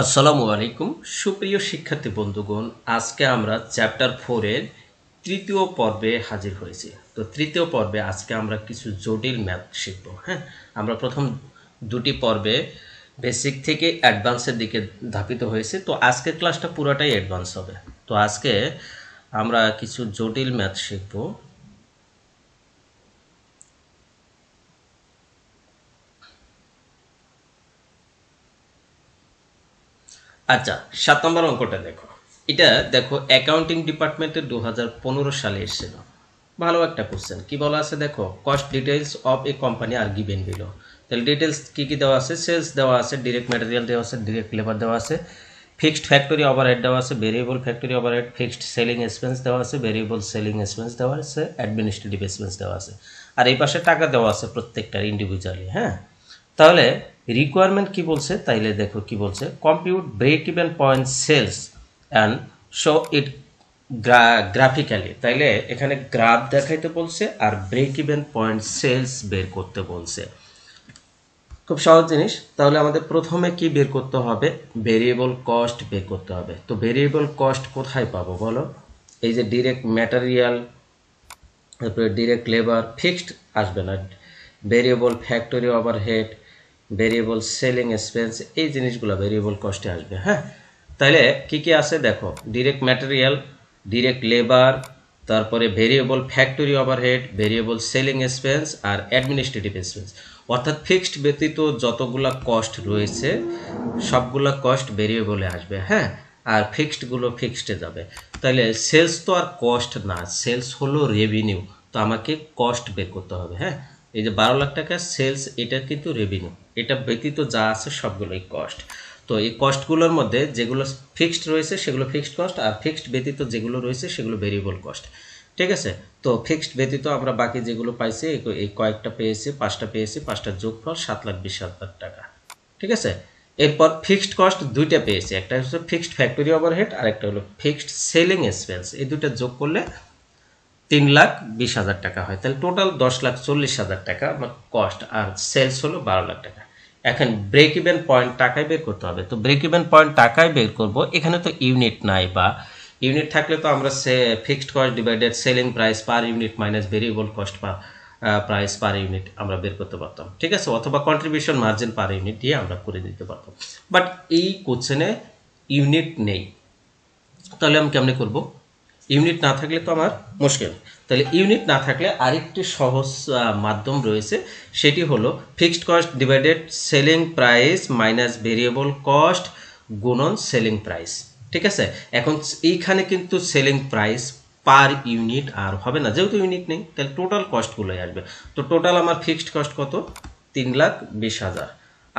আসসালামু আলাইকুম সুপ্রিয় শিক্ষার্থী বন্ধুগণ, আজকে আমরা চ্যাপ্টার 4 এর তৃতীয় পর্বে হাজির হয়েছি। তো তৃতীয় পর্বে আজকে আমরা কিছু জটিল ম্যাথ শিখব। হ্যাঁ, আমরা প্রথম দুটি পর্বে বেসিক থেকে অ্যাডভান্সের দিকে ধাপিত হয়েছে। তো আজকের ক্লাসটা পুরোটাই অ্যাডভান্স হবে। তো আজকে আমরা কিছু জটিল ম্যাথ শিখব। আচ্ছা, 7 নম্বর অঙ্কটা দেখো। এটা দেখো, অ্যাকাউন্টিং ডিপার্টমেন্টে 2015 সালে এসেছিল। ভালো একটা কোশ্চেন। কি বলা আছে দেখো, cost details of a company are given below. তাহলে ডিটেইলস কি কি দেওয়া আছে? সেলস দেওয়া আছে, ডিরেক্ট ম্যাটেরিয়াল দেওয়া আছে, ডিরেক্ট লেবার দেওয়া আছে, ফিক্সড ফ্যাক্টরি ওভারহেড দেওয়া আছে, variable factory overhead, fixed selling expense দেওয়া আছে, ভেরিয়েবল সেলিং এক্সপেন্স দেওয়া আছে, অ্যাডমিনিস্ট্রেটিভ এক্সপেন্স দেওয়া আছে। আর এই পাশে টাকা দেওয়া আছে প্রত্যেকটার ইন্ডিভিজুয়ালি। হ্যাঁ, তাহলে রিকোয়ারমেন্ট কি বলছে? তাইলে দেখো কি বলছে, compute break even point sales and show it graphically. তাইলে এখানে গ্রাফ দেখাইতে বলছে আর ব্রেক ইভেন পয়েন্ট সেলস বের করতে বলছে। খুব সহজ জিনিস। তাহলে আমাদের প্রথমে কি বের করতে হবে? ভেরিয়েবল কস্ট বের করতে হবে। তো ভেরিয়েবল কস্ট কোথায় পাবো বলো? এই যে ডিরেক্ট ম্যাটেরিয়াল, তারপরে ডিরেক্ট লেবার, ফিক্সড আসবে না, variable factory overhead, variable selling expense, এই জিনিসগুলো ভেরিয়েবল কস্টে আসবে। হ্যাঁ, তাহলে কি কি আছে দেখো, ডিরেক্ট ম্যাটেরিয়াল, ডিরেক্ট লেবার, তারপরে variable factory overhead, variable selling expense আর অ্যাডমিনিস্ট্রেটিভ এক্সপেন্স। অর্থাৎ ফিক্সড ব্যতীত যতগুলা কস্ট রয়েছে সবগুলা কস্ট ভেরিয়েবলে আসবে। হ্যাঁ, আর ফিক্সডগুলো ফিক্সডে যাবে। তাহলে সেলস তো আর কস্ট না, সেলস হলো রেভিনিউ। তো আমাকে কস্ট বের করতে হবে। হ্যাঁ, এই যে 12 লাখ টাকা সেলস, এটা কিন্তু রেভিনিউ। এটা ব্যতীত যা আছে সবগুলোই কস্ট। তো এই কস্টগুলোর মধ্যে যেগুলো ফিক্সড রয়েছে সেগুলো ফিক্সড কস্ট, আর ফিক্সড ব্যতীত যেগুলো রয়েছে সেগুলো ভেরিয়েবল কস্ট। ঠিক আছে? তো ফিক্সড ব্যতীত আমরা বাকি যেগুলো পাইছি, এই কয়েকটা পেয়েছি, 5টা পেয়েছি, 5টার যোগফল 7,20,000 টাকা। ঠিক আছে? এরপর ফিক্সড কস্ট দুইটা পেয়েছি, একটা হচ্ছে ফিক্সড ফ্যাক্টরি ওভারহেড আর একটা হলো ফিক্সড সেলিং এক্সপেন্স। এই দুইটা যোগ করলে 3,20,000 টাকা হয়। তাহলে টোটাল 10,40,000 টাকা আমার কস্ট, আর সেলস হলো 12 লাখ টাকা। এখন ব্রেক ইভেন পয়েন্ট টাকায় বের করতে হবে। তো ব্রেক ইভেন পয়েন্ট টাকায় বের করব। এখানে তো ইউনিট নাই, বা ইউনিট থাকলে তো আমরা fixed cost divided selling price per unit minus variable cost price per unit আমরা বের করতে পারতাম। ঠিক আছে? অথবা কন্ট্রিবিউশন মার্জিন পার ইউনিট দিয়ে আমরা করে দিতে পারতাম। বাট এই কোশ্চেনে ইউনিট নেই। তাহলে আমি কেমনে করব? ইউনিট না থাকলে তো আমার মুশকিল। তাহলে ইউনিট না থাকলে আরেকটি সহজ মাধ্যম রয়েছে, সেটি হলো fixed cost divided selling price minus variable cost গুণন সেলিং প্রাইস। ঠিক আছে? এখন এইখানে কিন্তু সেলিং প্রাইস পার ইউনিট আর হবে না, যেহেতু ইউনিট নেই। তাহলে টোটাল কস্টগুলোই আসবে। তো টোটাল আমার ফিক্সড কস্ট কত? 3,20,000।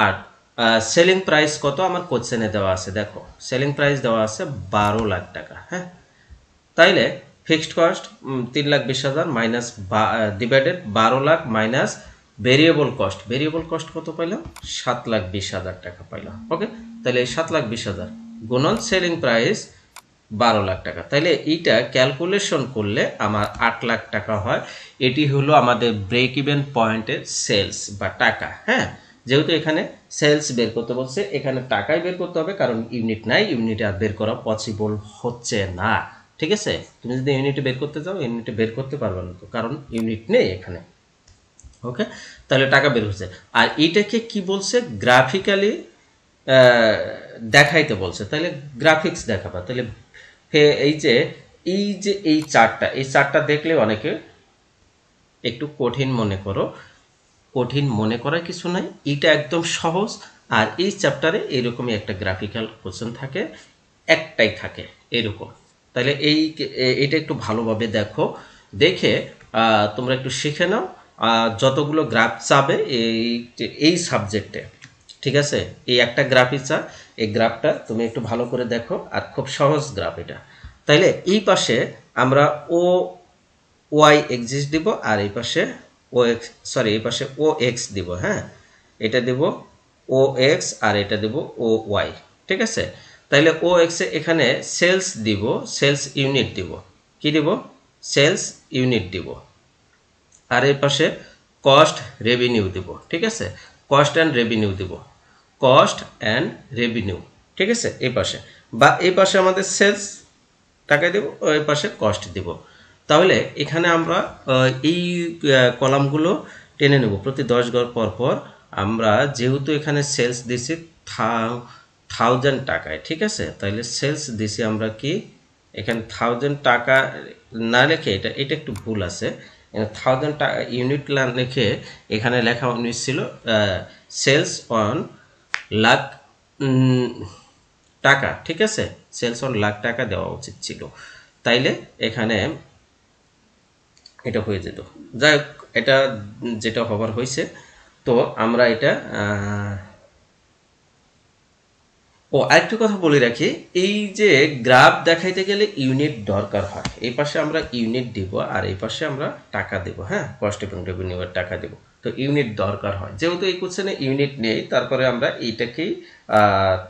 আর সেলিং প্রাইস কত আমার কোশ্চেনে দেওয়া আছে, দেখো সেলিং প্রাইস দেওয়া আছে 12 লাখ টাকা। হ্যাঁ, তাইলে fixed cost 3,20,000 minus divided 12 lakh minus variable cost. Variable cost কত পাইলাম? 7,20,000 টাকা পাইলাম। ওকে, তাহলে এই 7,20,000 গুণন সেলিং প্রাইস 12 লাখ টাকা। তাইলে এইটা ক্যালকুলেশন করলে আমার 8 লাখ টাকা হয়। এটি হলো আমাদের ব্রেক ইভেন পয়েন্টের সেলস বা টাকা। হ্যাঁ, যেহেতু এখানে সেলস বের করতে বলছে, এখানে টাকাই বের করতে হবে, কারণ ইউনিট নাই, ইউনিটে আর বের করা পসিবল হচ্ছে না। ঠিক আছে? তুমি যদি ইউনিটে বের করতে চাও, ইউনিটে বের করতে পারবে না, তো কারণ ইউনিট নেই এখানে। ওকে, তাহলে টাকা বের হচ্ছে। আর এইটাকে কি বলছে? গ্রাফিক্যালি দেখাইতে বলছে। তাহলে গ্রাফিক্স দেখাবা। তাহলে এই চার্টটা, এই চার্টটা দেখলে অনেকে একটু কঠিন মনে করো। কঠিন মনে করার কিছু নাই, এটা একদম সহজ। আর এই চ্যাপ্টারে এরকমই একটা গ্রাফিক্যাল কোশ্চেন থাকে, একটাই থাকে এরকম। তাহলে এটা একটু ভালোভাবে দেখো, দেখে তোমরা একটু শিখে নাও। যতগুলো গ্রাফ চাবে এই সাবজেক্টে, ঠিক আছে, এই একটা গ্রাফই চা, এই গ্রাফটা তুমি একটু ভালো করে দেখো, আর খুব সহজ গ্রাফ এটা। তাইলে এই পাশে আমরা ও ওয়াই এক্সিস দিব, আর এই পাশে এই পাশে ও এক্স দিব। হ্যাঁ, এটা দিব ও এক্স, আর এটা দিব ও ওয়াই। ঠিক আছে? তাইলে ও এক্সে এখানে সেলস দিব, সেলস ইউনিট দিব। কি দিব? সেলস ইউনিট দিব। আর এই পাশে কস্ট রেভিনিউ দিব। ঠিক আছে? কস্ট অ্যান্ড রেভিনিউ দিব, কস্ট অ্যান্ড রেভিনিউ। ঠিক আছে, এই পাশে বা এই পাশে আমাদের সেলস টাকা দেব, এই পাশে কস্ট দেব। তাহলে এখানে আমরা এই কলামগুলো টেনে নেব প্রতি 10 ঘর পর পর। আমরা যেহেতু এখানে সেলস দিছি 1000 টাকায়, ঠিক আছে, তাহলে সেলস দিছি আমরা কি এখানে 1000 টাকা না লিখে, এটা একটু ভুল আছে, 1000 টাকা ইউনিট লিখে এখানে লেখা উচিত ছিল সেলস অন লাখ টাকা, ঠিক আছে, সেলস অন লাখ টাকা দেওয়া উচিত ছিল, তাইলে এখানে এটা হয়ে যেত। যাই হোক, এটা যেটা হবার হয়েছে, তো আমরা এটা আরেকটু কথা বলে রাখি, এই যে গ্রাফ দেখাইতে গেলে ইউনিট দরকার হয়। এই পাশে আমরা ইউনিট দিব আর এই পাশে আমরা টাকা দেব, হ্যাঁ, কস্ট এবং রেভিনিউ এর টাকা দেব। তো ইউনিট দরকার হয়, যেহেতু এই কোশ্চেনে ইউনিট নেই, তারপরে আমরা এইটাকেই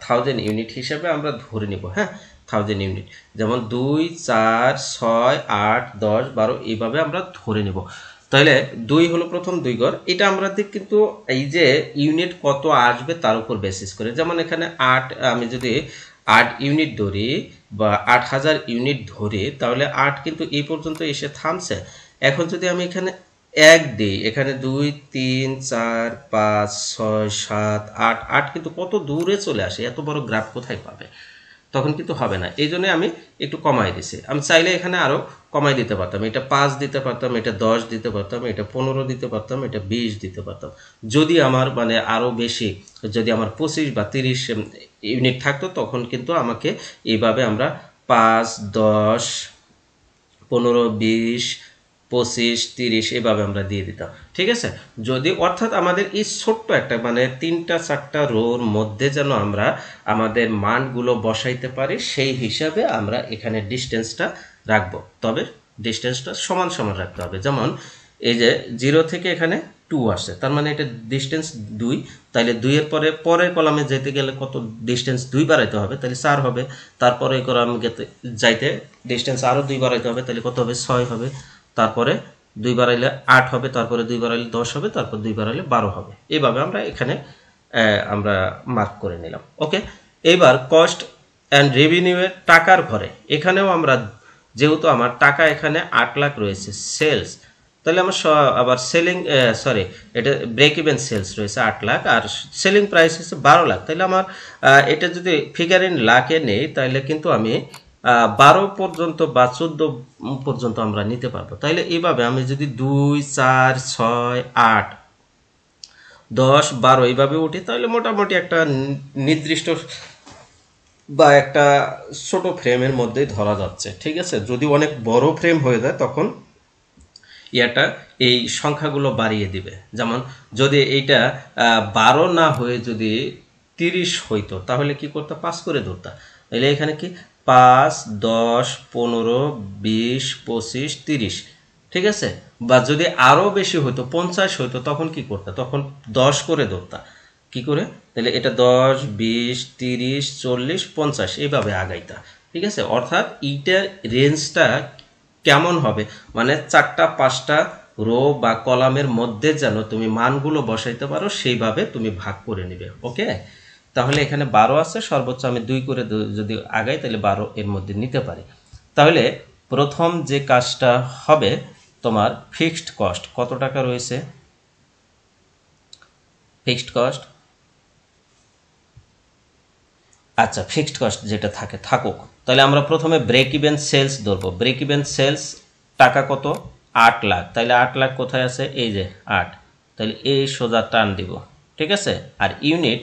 1000 ইউনিট হিসাবে আমরা ধরে নিব, হ্যাঁ, 1000 ইউনিট। যেমন 2, 4, 6, 8, 10, 12 এইভাবে আমরা ধরে নিব। তাহলে 2 হলো প্রথম 2 ঘর, এটা আমরা কিন্তু এই যে ইউনিট কত আসবে তার উপর বেসিস করে, যেমন এখানে 8, আমি যদি 8 ইউনিট ধরি বা 8000 ইউনিট ধরি, তাহলে 8 কিন্তু এই পর্যন্ত এসে থামছে। এখন যদি আমি এখানে 1 দিই, এখানে 2, 3, 4, 5, 6, 7, 8, 8 কিন্তু কত দূরে চলে আসে, এত বড় গ্রাফ কোথায় পাবে, তখন কিন্তু হবে না। এই জন্য আমি একটু কমাই দিছি। আমি চাইলে এখানে আরো কমাই দিতে পারতাম, এটা 5 দিতে পারতাম, এটা 10 দিতে পারতাম, এটা 15 দিতে পারতাম, এটা 20 দিতে পারতাম। যদি আমার মানে আরো বেশি, যদি আমার 25 বা 30 ইউনিট থাকতো, তখন কিন্তু আমাকে এইভাবে আমরা 5, 10, 15, 20, 25, 30 এভাবে আমরা দিয়ে দিতাম, ঠিক আছে। যদি অর্থাৎ আমাদের এই ছোট্ট একটা মানে 3-4টা রোর মধ্যে যেন আমরা আমাদের মানগুলো বসাইতে পারি, সেই হিসাবে আমরা এখানে ডিস্টেন্সটা রাখবো। তবে ডিস্টেন্সটা সমান সমান রাখতে হবে। যেমন এই যে 0 থেকে এখানে 2 আসছে, তার মানে এটা ডিস্টেন্স 2, তাহলে 2 এর পরে পরের কলামে যেতে গেলে কত ডিস্টেন্স 2 বাড়াইতে হবে, তাহলে 4 হবে। তারপরে কলামে যাইতে ডিস্টেন্স আরো 2 বাড়াইতে হবে, তাহলে কত হবে, 6 হবে। তারপরে 2 বাড়াইলে 8 হবে, তারপরে 2 বাড়াইলে 10 হবে, তারপর 2 বাড়াইলে 12 হবে। এইভাবে আমরা এখানে আমরা মার্ক করে নিলাম। ওকে, এবার কস্ট অ্যান্ড রেভিনিউ এর টাকার ঘরে এখানেও আমরা, যেহেতু আমার টাকা এখানে 8 লাখ রয়েছে সেলস, তাহলে আমার আবার সেলিং এটা ব্রেক ইভেন সেলস রয়েছে 8 লাখ আর সেলিং প্রাইস হচ্ছে 12 লাখ। তাহলে আমার এটা যদি ফিগার ইন লাখে নেই, তাহলে কিন্তু আমি 12 পর্যন্ত বা 14 পর্যন্ত আমরা নিতে পারবো। তাহলে এইভাবে আমি যদি 2, 4, 6, 8, 10, 12 এইভাবে উঠি, তাহলে মোটামুটি একটা নির্দিষ্ট বা একটা ছোট ফ্রেমের মধ্যে ধরা যাচ্ছে, ঠিক আছে। যদি অনেক বড় ফ্রেম হয়ে যায়, তখন এটা এই সংখ্যাগুলো বাড়িয়ে দিবে। যেমন যদি এইটা 12 না হয়ে যদি 30 হইতো, তাহলে কি করতে, 5 করে ধরতা। তাহলে এখানে কি 5, 10, 15, 20, 25, 30, ঠিক আছে। বা যদি আরো বেশি হইতো, 50 হইতো, তখন কি করতে, তখন 10 করে ধরতা। কি করে, তাহলে এটা 10, 20, 30, 40, 50 এইভাবে আগাইতা, ঠিক আছে। অর্থাৎ এইটার রেঞ্জটা কেমন হবে, মানে 4-5টা রো বা কলামের মধ্যে যেন তুমি মানগুলো বসাইতে পারো, সেইভাবে তুমি ভাগ করে নিবে। ওকে, তাহলে এখানে 12 আছে, সর্বোচ্চ আমি 2 করে যদি আগাই, তাহলে 12 এর মধ্যে নিতে পারি। তাহলে প্রথম যে কাজটা হবে, তোমার ফিক্সড কস্ট কত টাকা রয়েছে, ফিক্সড কস্ট, আচ্ছা ফিক্সড কস্ট যেটা থাকে থাকুক। তাহলে আমরা প্রথমে ব্রেক ইভেন সেলস ধরবো। ব্রেক ইভেন সেলস টাকা কত, 8 লাখ। তাহলে 8 লাখ কোথায় আছে, এই যে 8, তাহলে এই সোজা টান দিব, ঠিক আছে। আর ইউনিট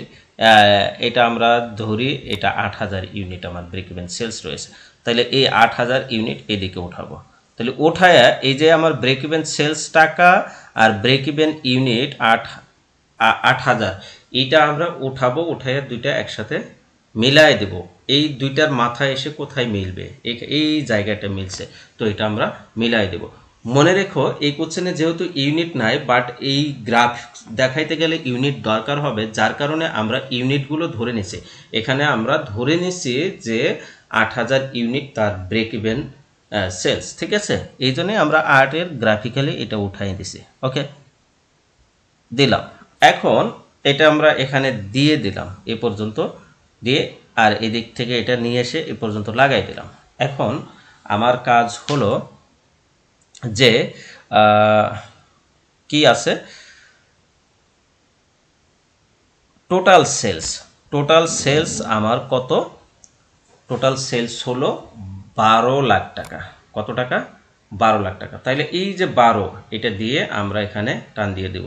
এটা আমরা ধরি, এটা 8000 ইউনিট আমার ব্রেক ইভেন সেলস রয়েছে। তাহলে এই 8000 ইউনিট এদিকে উঠাবো। তাহলে ওঠায় এই যে আমার ব্রেক ইভেন সেলস টাকা আর ব্রেক ইভেন ইউনিট 8000, এইটা আমরা উঠাবো, উঠাইয়া দুইটা একসাথে মিলাই দেব। এই দুইটার মাথায় এসে কোথায় মিলবে, এই জায়গাটা মিলছে, তো এটা আমরা মিলাই দেব। মনে রেখো এই কোশ্চেনে যেহেতু ইউনিট নাই, বাট এই গ্রাফ দেখাইতে গেলে ইউনিট দরকার হবে, যার কারণে আমরা ইউনিটগুলো ধরে নিছি। এখানে আমরা ধরে নিছি যে 8000 ইউনিট তার ব্রেক ইভেন সেলস, ঠিক আছে। এই জন্য আমরা 8 এর গ্রাফিক্যালি এটা উঠাই দিছি। ওকে, দিলাম। এখন এটা আমরা এখানে দিয়ে দিলাম, এ পর্যন্ত দিয়ে আর এদিক থেকে এটা নিয়ে এসে এ পর্যন্ত লাগাই দিলাম। এখন আমার কাজ হলো যে কি আছে, টোটাল সেলস আমার কত, টোটাল সেলস হলো 12 লাখ টাকা। কত টাকা? 12 লাখ টাকা। তাইলে এই যে 12 এটা দিয়ে আমরা এখানে টান দিয়ে দেব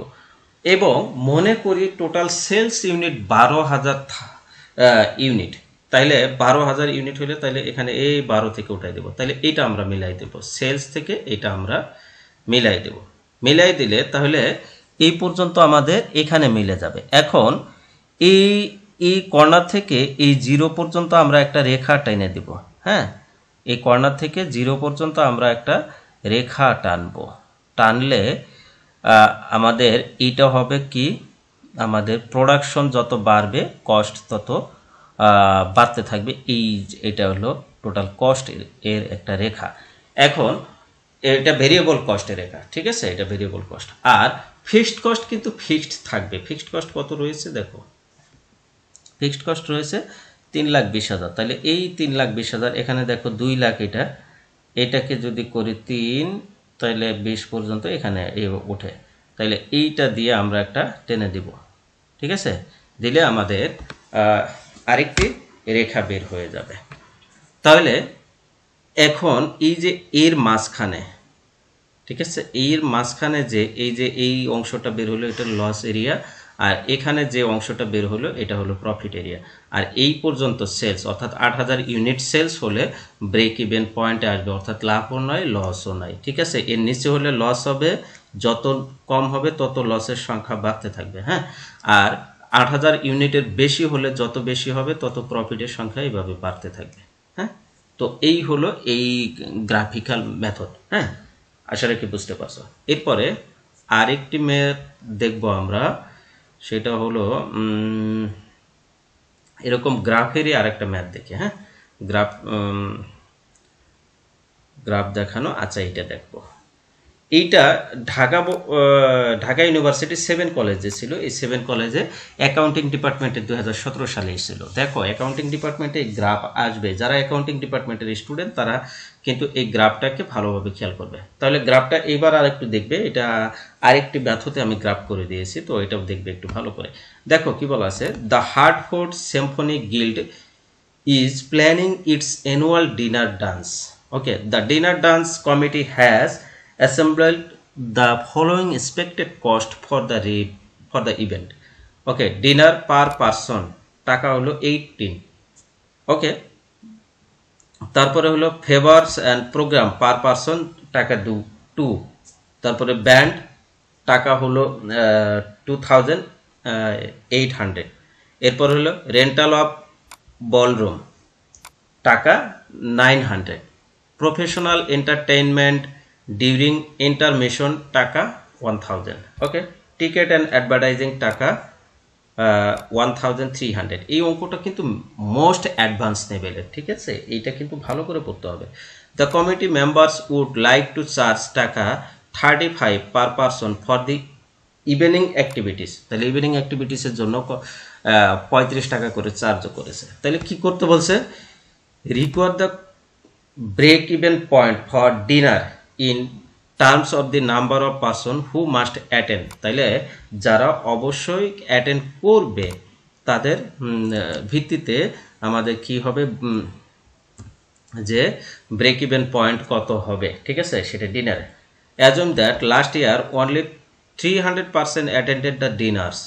এবং মনে করি টোটাল সেলস ইউনিট 12,000 ইউনিট। তাইলে 12,000 ইউনিট হলে তাইলে এখানে এই 12 থেকে উঠাই দেব। তাইলে এটা আমরা মিলাই দেব, সেলস থেকে এটা আমরা মিলাই দেব। মিলাই দিলে তাহলে এই পর্যন্ত আমাদের এখানে মিলে যাবে। এখন এই কর্নার থেকে এই 0 পর্যন্ত আমরা একটা রেখা টেনে দেব। হ্যাঁ, এই কর্নার থেকে 0 পর্যন্ত আমরা একটা রেখা টানবো। টানলে আমাদের এইটা হবে কি, আমাদের প্রোডাকশন যত বাড়বে কস্ট তত বাড়তে থাকবে। এটা হলো টোটাল কস্ট এর একটা রেখা। এখন এটা ভেরিয়েবল কস্টের রেখা, ঠিক আছে, এটা ভেরিয়েবল কস্ট। আর ফিক্সড কস্ট কিন্তু ফিক্সড থাকবে। ফিক্সড কস্ট কত রয়েছে দেখো, ফিক্সড কস্ট রয়েছে 3,20,000। তাহলে এই 3,20,000 এখানে দেখো 2 লাখ, এটাকে যদি করি 3, তাহলে 20 পর্যন্ত এখানে ওঠে। তাহলে এইটা দিয়ে আমরা একটা টেনে দিব, ঠিক আছে, দিলে আমাদের আরেকটি রেখা বের হয়ে যাবে। তাহলে এখন এই যে এর মাঝখানে, ঠিক আছে, এর মাঝখানে যে এই অংশটা বের হলো এটা লস এরিয়া, আর এখানে যে অংশটা বের হলো এটা হলো প্রফিট এরিয়া। আর এই পর্যন্ত সেলস অর্থাৎ 8,000 ইউনিট সেলস হলে ব্রেক ইভেন পয়েন্টে আসবে, অর্থাৎ লাভও নয় লসও নয়, ঠিক আছে। এর নিচে হলে লস হবে, যত কম হবে তত লসের সংখ্যা বাড়তে থাকবে। হ্যাঁ, আর 8,000 ইউনিটের বেশি হলে যত বেশি হবে তত প্রফিটের সংখ্যা এইভাবে বাড়তে থাকবে। হ্যাঁ, তো এই হলো এই গ্রাফিক্যাল মেথড। হ্যাঁ, আশা রাখি বুঝতে পারছো। এরপরে আরেকটি ম্যাথ দেখব আমরা, সেটা হলো এরকম গ্রাফেরই আরেকটা ম্যাথ দেখে। হ্যাঁ, গ্রাফ দেখানো। আচ্ছা, এটা দেখবো। এইটা ঢাকা ইউনিভার্সিটি 7 কলেজে ছিল। এই 7 কলেজে অ্যাকাউন্টিং ডিপার্টমেন্টে 2017 সালে এসেছিল। দেখো, অ্যাকাউন্টিং ডিপার্টমেন্টে এই গ্রাফ আসবে, যারা অ্যাকাউন্টিং ডিপার্টমেন্টের স্টুডেন্ট তারা কিন্তু এই গ্রাফটাকে ভালোভাবে খেয়াল করবে। তাহলে গ্রাফটা এবার আরেকটু দেখবে, এটা আরেকটি মেথডে আমি গ্রাফ করে দিয়েছি, তো এটাও দেখবে একটু ভালো করে। দেখো কি বলা আছে, the Hartford Symphony guild is planning its annual dinner dance. Okay, the dinner dance committee has assembled the following expected cost for the event. Okay, dinner per person টাকা হলো 18. Okay, তারপরে হলো ফেভারস অ্যান্ড প্রোগ্রাম পার পারসন টাকা 2। তারপরে band টাকা হলো 2,800। এরপর হলো রেন্টাল অফ বলরুম টাকা 900। প্রফেশনাল এন্টারটেইনমেন্ট ডিউরিং ইন্টারমিশন টাকা 1,000। ওকে, টিকেট অ্যান্ড অ্যাডভার্টাইজিং টাকা 1,300। এই অঙ্কটা কিন্তু মোস্ট অ্যাডভান্স লেভেলের, ঠিক আছে, এইটা কিন্তু ভালো করে পড়তে হবে। The committee members would like to charge taka 35 per person for the evening activities. তাহলে ইভিনিং অ্যাক্টিভিটিসের জন্য 35 টাকা করে চার্জ করেছে। তাহলে কি করতে বলছে, record the break even point for dinner in terms of the number of person who must attend। তাইলে যারা অবশ্যই অ্যাটেন্ড করবে তাদের ভিত্তিতে আমাদের কি হবে, যে ব্রেক ইভেন পয়েন্ট কত হবে, ঠিক আছে, সেটা ডিনারে। assume that last year only 300% attended the dinners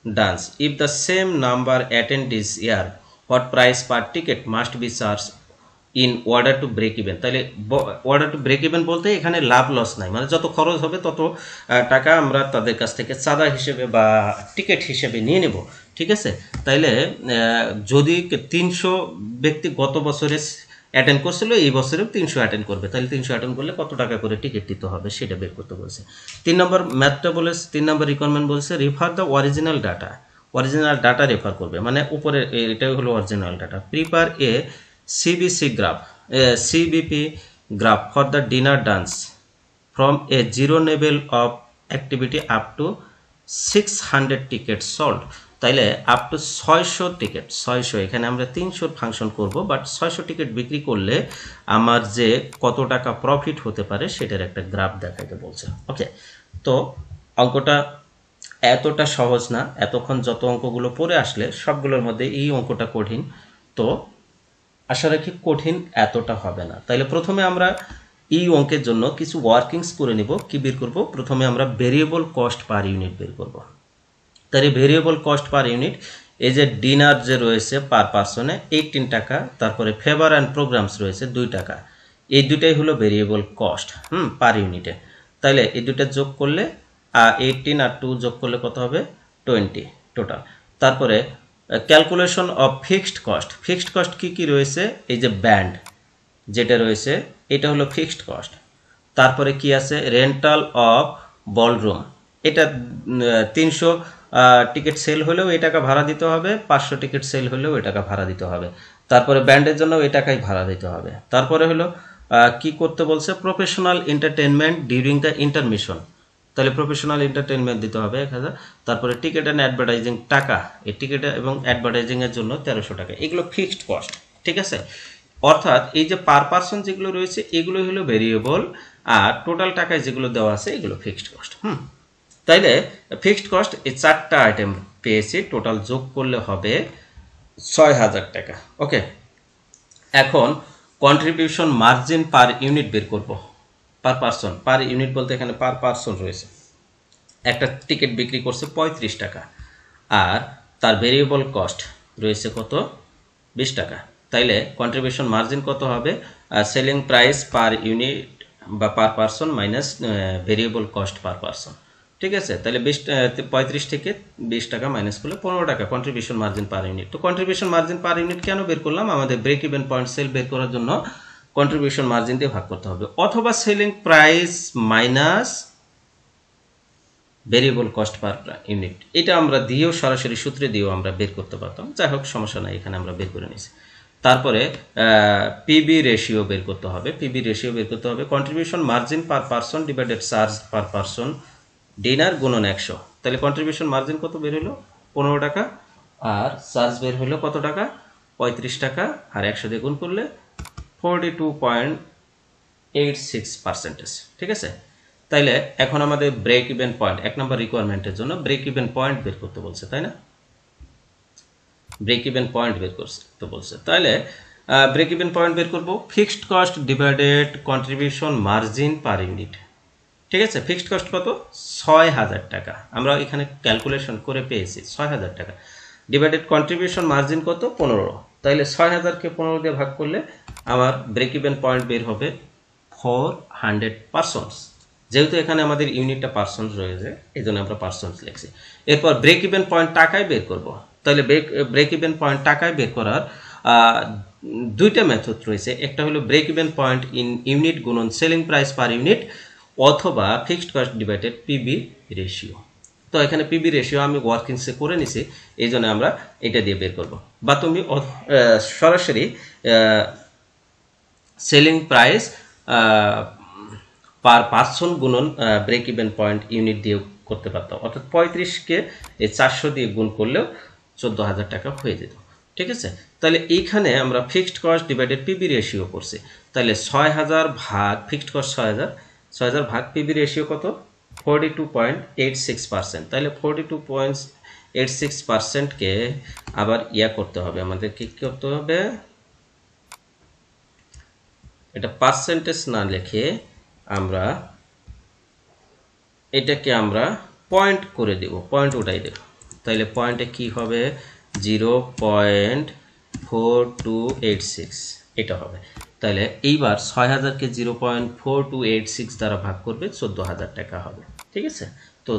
dance. If the same number attend this year, what price per ticket must be charged in order to break even? তাহলে order to break even বলতে এখানে লাভ loss নাই, মানে যত খরচ হবে তত টাকা আমরা তাদের কাছ থেকে চাঁদা হিসেবে বা টিকিট হিসেবে নিয়ে নেব, ঠিক আছে। তাইলে যদি 300 ব্যক্তি গত বছরে অ্যাটেন্ড করছিল, এই বছরেও 300 অ্যাটেন্ড করবে, তাহলে 300 অ্যাটেন্ড করলে কত টাকা করে টিকিট দিতে হবে সেটা বের করতে বলছে। 3 নম্বর ম্যাথটা বলেছে, 3 নম্বর রিকোয়ারমেন্ট বলছে refer the original data. Original data refer করবে, মানে উপরে এটাই হলো original data. Prepare a CBP graph for the dinner dance from a zero level of activity up to 600 ticket sold. তাইলে আপ টু 600 টিকিট, 600, এখানে আমরা 300 function করব, but 600 ticket বিক্রি করলে আমার যে কত টাকা প্রফিট হতে পারে সেটার একটা গ্রাফ দেখাইতে বলছে। ওকে, তো অঙ্কটা এতটা সহজ না, এতক্ষণ যত অঙ্কগুলো পড়ে আসলে সবগুলোর মধ্যে এই অঙ্কটা কঠিন, তো আশা রাখি কঠিন এতটা হবে না। তাইলে প্রথমে আমরা এই অঙ্কের জন্য কিছু ওয়ার্কিংস করে নিব। কি বের করব? প্রথমে আমরা ভেরিয়েবল কস্ট পার ইউনিট বের করব। তাহলে ভেরিয়েবল কস্ট পার ইউনিট, এই যে ডিনার যে রয়েছে পার পার্সনে 18 টাকা, তারপরে ফেভার অ্যান্ড প্রোগ্রামস রয়েছে 2 টাকা, এই দুটাই হলো ভেরিয়েবল কস্ট পার ইউনিটে। তাহলে এই দুটা যোগ করলে 18 আর 2 যোগ করলে কত হবে? 20 টোটাল। তারপরে calculation of fixed cost. Fixed cost কি কি রয়েছে? এই যে ব্যান্ড যেটা রয়েছে এটা হলো ফিক্সড কস্ট। তারপরে কি আছে? রেন্টাল অফ বলরুম, এটা 300 টিকিট সেল হলেও এই টাকা ভাড়া দিতে হবে, 500 টিকিট সেল হলেও এই টাকা ভাড়া দিতে হবে। তারপরে ব্যান্ডের জন্য এই টাকাই ভাড়া দিতে হবে। তারপরে হলো কি করতে বলছে? প্রফেশনাল এন্টারটেনমেন্ট ডিউরিং দ্য ইন্টারমিশন, তাহলে প্রফেশনাল এন্টারটেনমেন্ট দিতে হবে 1000। তারপরে টিকিট অ্যান্ড অ্যাডভার্টাইজিং টাকা, এই টিকিট এবং অ্যাডভার্টাইজিংয়ের জন্য 1300 টাকা, এগুলো ফিক্সড কস্ট। ঠিক আছে, অর্থাৎ এই যে পার পার্সন যেগুলো রয়েছে এগুলো হলো ভেরিয়েবল, আর টোটাল টাকায় যেগুলো দেওয়া আছে এগুলো ফিক্সড কস্ট। তাইলে ফিক্সড কস্ট এই 4টা আইটেম পেয়েছি, টোটাল যোগ করলে হবে 6000 টাকা। ওকে, এখন কন্ট্রিবিউশন মার্জিন পার ইউনিট বের করব। পার পার্সন, পার ইউনিট বলতে এখানে পার পার্সন রয়েছে, একটা টিকিট বিক্রি করছে 35 টাকা, আর তার ভেরিয়েবল কস্ট রয়েছে কত? 20 টাকা। তাইলে কন্ট্রিবিউশন মার্জিন কত হবে? সেলিং প্রাইস পার ইউনিট বা per person minus variable cost per person. ঠিক আছে, তাহলে 35 থেকে 20 টাকা মাইনাস করলে 15 টাকা কন্ট্রিবিউশন মার্জিন পার ইউনিট। তো কন্ট্রিবিউশন মার্জিন পার ইউনিট কেন বের করলাম? আমাদের ব্রেক ইভেন পয়েন্ট সেল বের করার জন্য কন্ট্রিবিউশন মার্জিন দিয়ে ভাগ করতে হবে, অথবা selling price minus variable cost per unit, এটা আমরা দিয়েও সরাসরি সূত্রে দিয়েও আমরা বের করতে পারতাম। যাই হোক, সমস্যা নাই, এখানে আমরা বের করে নিয়েছি। তারপরে পিবি রেশিও বের করতে হবে। পিবি রেশিও বের করতে হবে contribution margin per person divided charge per person dinner গুণন 100। তাহলে কন্ট্রিবিউশন মার্জিন কত বের হলো? 15 টাকা, আর চার্জ বের হলো কত টাকা? 35 টাকা, আর 100 দিয়ে গুণ করলে 42.86%। ঠিক আছে, তাইলে এখন আমাদের ব্রেক ইভেন পয়েন্ট, 1 নম্বর রিকোয়ারমেন্টের জন্য ব্রেক ইভেন পয়েন্ট বের করতে বলছে, তাই না? ব্রেক ইভেন পয়েন্ট বের করতে বলছে, তাহলে ব্রেক ইভেন পয়েন্ট বের করব fixed cost divided contribution margin per unit. ঠিক আছে, ফিক্সড কস্ট কত? 6000 টাকা, আমরা এখানে ক্যালকুলেশন করে পেয়েছি 6000 টাকা, ডিভাইডেড কন্ট্রিবিউশন মার্জিন কত? 15। তাইলে 6000কে 15 দিয়ে ভাগ করলে আমার ব্রেক ইভেন পয়েন্ট বের হবে 400 পার্সন্স। যেহেতু এখানে আমাদের ইউনিটটা পার্সন্স রয়েছে, এই জন্য আমরা পার্সন্স লিখছি। এরপর ব্রেক ইভেন পয়েন্ট টাকায় বের করব। তাহলে ব্রেক ইভেন পয়েন্ট টাকায় বের করার দুইটা মেথড রয়েছে। একটা হলো break even point in unit গুণন সেলিং প্রাইস পার ইউনিট, অথবা fixed cost divided PV ratio. তো এখানে পিবি রেশিও আমি ওয়ার্কিংসে করে নিছি, এই জন্য আমরা এটা দিয়ে বের করব। বা তুমি সরাসরি সেলিং প্রাইস পার পার্সন গুণন ব্রেক ইভেন পয়েন্ট ইউনিট দিয়ে করতে পারতাম, অর্থাৎ 35কে 400 দিয়ে গুণ করলেও 14,000 টাকা হয়ে যেত। ঠিক আছে, তাহলে এইখানে আমরা fixed cost divided PV ratio করছি। তাহলে 6000 ভাগ ফিক্সড কস্ট 6000 ভাগ পিবি রেশিও কত? 42.86%। তাহলে 42.86%কে আবার করতে হবে, আমাদের কি করতে হবে? এটা পার্সেন্টেজ না লিখে আমরা এটাকে আমরা পয়েন্ট করে দেব, পয়েন্ট উঠাই দেব। তাহলে পয়েন্টে কি হবে? 0.4286 এটা হবে। তাহলে এইবার 6000কে 0.4286 দ্বারা ভাগ করবে, 14,000 টাকা হবে। ঠিক আছে, তো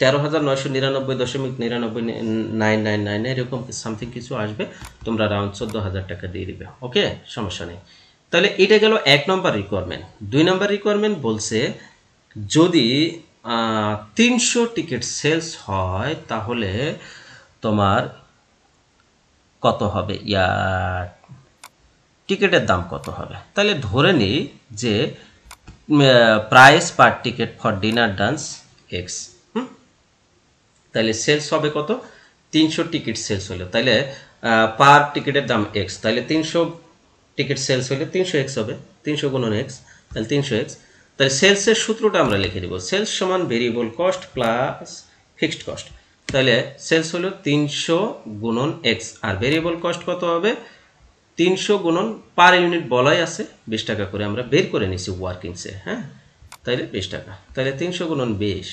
13,999.9999 এরকম সামথিং কিছু আসবে, তোমরা রাউন্ড 14,000 টাকা দিয়ে দিবে। ওকে, সমস্যা নেই। তাহলে এটা গেল 1 নম্বর রিকোয়ারমেন্ট। 2 নম্বর রিকোয়ারমেন্ট বলছে যদি 300 টিকিট সেলস হয় তাহলে তোমার কত হবে? টিকিটের দাম কত হবে? তাহলে ধরে নিই যে price per ticket for dinner dance x. তাহলে সেলস হবে কত? 300 টিকিট সেলস হলো, তাহলে পার টিকিটের দাম x, তাহলে 300 টিকিট সেলস হলে 300x হবে, 300 গুণন x, তাহলে 300x। তাহলে সেলসের সূত্রটা আমরা লিখে দিব, সেলস সমান variable cost plus fixed cost. তাহলে সেলস হলো 300 গুণন x, আর ভেরিয়েবল কস্ট কত হবে 300 গুণন পার ইউনিট বলাই আছে 20 টাকা করে, আমরা বের করে নিছি ওয়ার্কিংসে। হ্যাঁ, তাহলে 20 টাকা, তাহলে 300 গুণন 20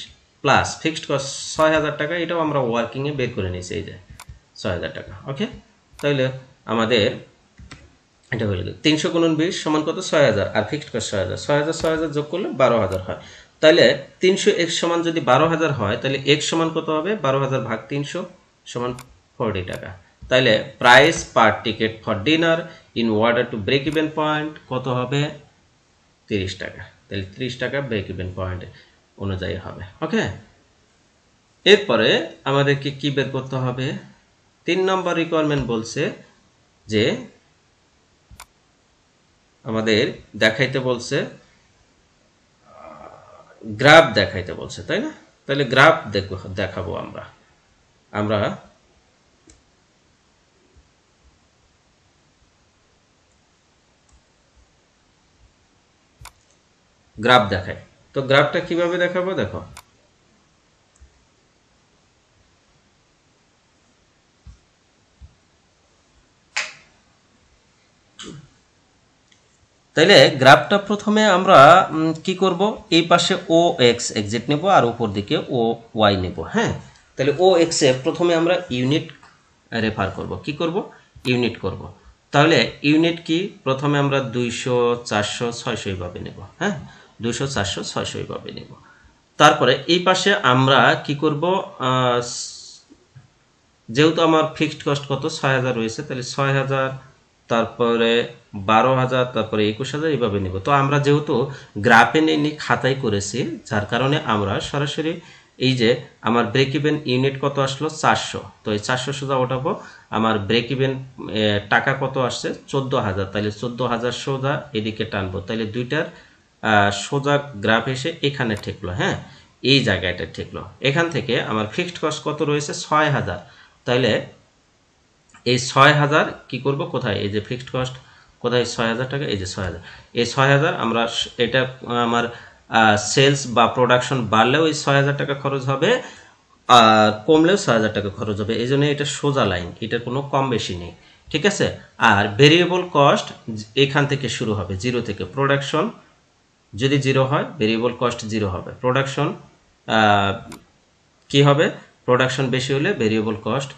প্লাস ফিক্সড কস্ট 6000 টাকা, এটাও আমরা ওয়ার্কিংয়ে বের করে নিছি, এই যে 6000 টাকা। ওকে, তাহলে আমাদের এটা হয়ে গেল 300 গুণন 20 সমান কত 6000, আর ফিক্সড কস্ট 6000, 6000 যোগ করলে 12000 হয়। তাহলে 300x সমান যদি 12000 হয়, তাহলে x সমান কত হবে 12000 ভাগ 300 সমান 40 টাকা। তাহলে price per ticket for dinner in order to break even point কত হবে 30 টাকা। তাহলে 30 টাকা ব্রেক ইভেন পয়েন্ট অনুযায়ী হবে। ওকে, এরপরে আমাদেরকে কি বের করতে হবে, 3 নম্বর রিকোয়ারমেন্ট বলছে যে আমাদের দেখাইতে বলছে, গ্রাফ দেখাইতে বলছে, তাই না? তাহলে গ্রাফ দেখাবো আমরা গ্রাফ দেখাই। তো গ্রাফটা কিভাবে দেখাবো দেখো, তাইলে গ্রাফটা প্রথমে আমরা কি করব, এই পাশে ও এক্স এক্সিট নেব আর উপর দিকে ও ওয়াই নেব। হ্যাঁ, তাহলে ও এক্স এ প্রথমে আমরা ইউনিট রেফার করব, কি করব ইউনিট করব। তাহলে ইউনিট কি, প্রথমে আমরা 200 400 600 এইভাবে নেব। হ্যাঁ, 200 400 600 এইভাবে নেব। তারপরে এই পাশে আমরা কি করব, যেহেতু আমার ফিক্সড কস্ট কত 6000 রয়েছে, তাহলে 6000, তারপরে 12000, তারপরে 21000 এইভাবে নেব। তো আমরা যেহেতু গ্রাফে নেই খাতায় করেছি, যার কারণে আমরা সরাসরি এই যে আমার ব্রেক ইভেন ইউনিট কত আসলো 400, তো এই 400 সোজা ওঠাবো। আমার ব্রেক ইভেন টাকা কত আসছে 14000, তাহলে 14000 সোজা এদিকে টানবো, তাহলে দুইটার সোজা গ্রাফ এসে এখানে ঠেকলো। হ্যাঁ, এই জায়গাটা ঠেকলো। এখান থেকে আমার ফিক্সড কস্ট কত রয়েছে 6000, তাহলে এই 6000 কি করব, কোথায় এই যে ফিক্সড কস্ট কোথায় 6000 টাকা, এই যে 6000, এই 6000 আমরা এটা আমার সেলস বা প্রোডাকশন বাড়লেও এই 6000 টাকা খরচ হবে, আর কমলেও 6000 টাকা খরচ হবে। এই জন্য এটা সোজা লাইন, এটার কোনো কম বেশি নেই। ঠিক আছে, আর ভেরিয়েবল কস্ট এখান থেকে শুরু হবে, জিরো থেকে। প্রোডাকশন যদি জিরো হয় ভেরিয়েবল কস্ট জিরো হবে, প্রোডাকশন কি হবে, প্রোডাকশন বেশি হলে ভেরিয়েবল কস্ট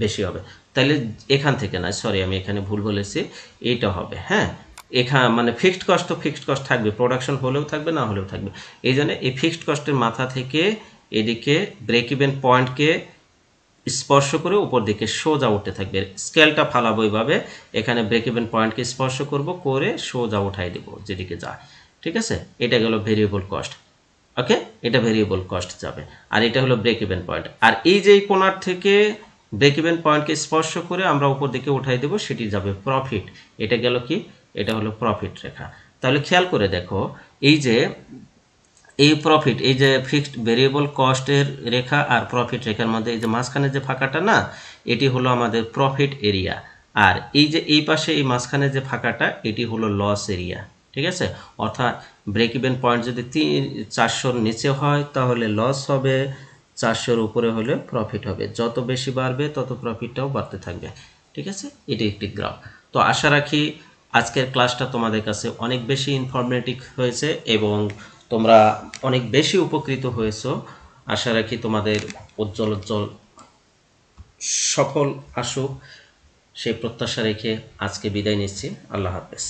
বেশি হবে। তাহলে এখান থেকে না, সরি আমি এখানে ভুল বলেছি, এইটা হবে। হ্যাঁ, এখানে মানে ফিক্সড কস্ট তো ফিক্সড কস্ট থাকবে, প্রোডাকশন হলেও থাকবে না হলেও থাকবে। এই জন্য এই ফিক্সড কস্টের মাথা থেকে এদিকে ব্রেক ইভেন পয়েন্টকে স্পর্শ করে উপর দিকে সোজা উঠতে থাকবে। স্কেলটা ফালাবো এইভাবে, এখানে ব্রেক ইভেন পয়েন্টকে স্পর্শ করব, করে সোজা উঠাই দেবো যেদিকে যায়। ঠিক আছে, এটা গেল ভেরিয়েবল কস্ট। ওকে, এটা ভেরিয়েবল কস্ট যাবে, আর এটা হলো ব্রেক ইভেন পয়েন্ট। আর এই যে কোণার থেকে ব্রেক ইভেন পয়েন্টকে স্পর্শ করে আমরা উপর দিকে উঠাই দেব, সেটি যাবে প্রফিট। এটা গেল কি, এটা হলো প্রফিট রেখা। তাহলে খেয়াল করে দেখো, এই যে এই প্রফিট, এই যে ফিক্সড ভেরিয়েবল কস্টের রেখা আর প্রফিট রেখার মধ্যে এই যে মাঝখানে যে ফাঁকাটা না, এটি হলো আমাদের প্রফিট এরিয়া। আর এই যে এই পাশে এই মাঝখানে যে ফাঁকাটা, এটি হলো লস এরিয়া। ঠিক আছে, অর্থাৎ ব্রেক ইভেন পয়েন্ট যদি 400-র নিচে হয় তাহলে লস হবে, 400-র উপরে হলে প্রফিট হবে। যত বেশি বাড়বে তত প্রফিটটাও বাড়তে থাকবে। ঠিক আছে, এটি একটি গ্রাফ। তো আশা রাখি আজকের ক্লাসটা তোমাদের কাছে অনেক বেশি ইনফরমেটিভ হয়েছে এবং তোমরা অনেক বেশি উপকৃত হয়েছো। আশা রাখি তোমাদের উজ্জ্বল সফল আসুক, সেই প্রত্যাশা রেখে আজকে বিদায় নিচ্ছি। আল্লাহ হাফেজ।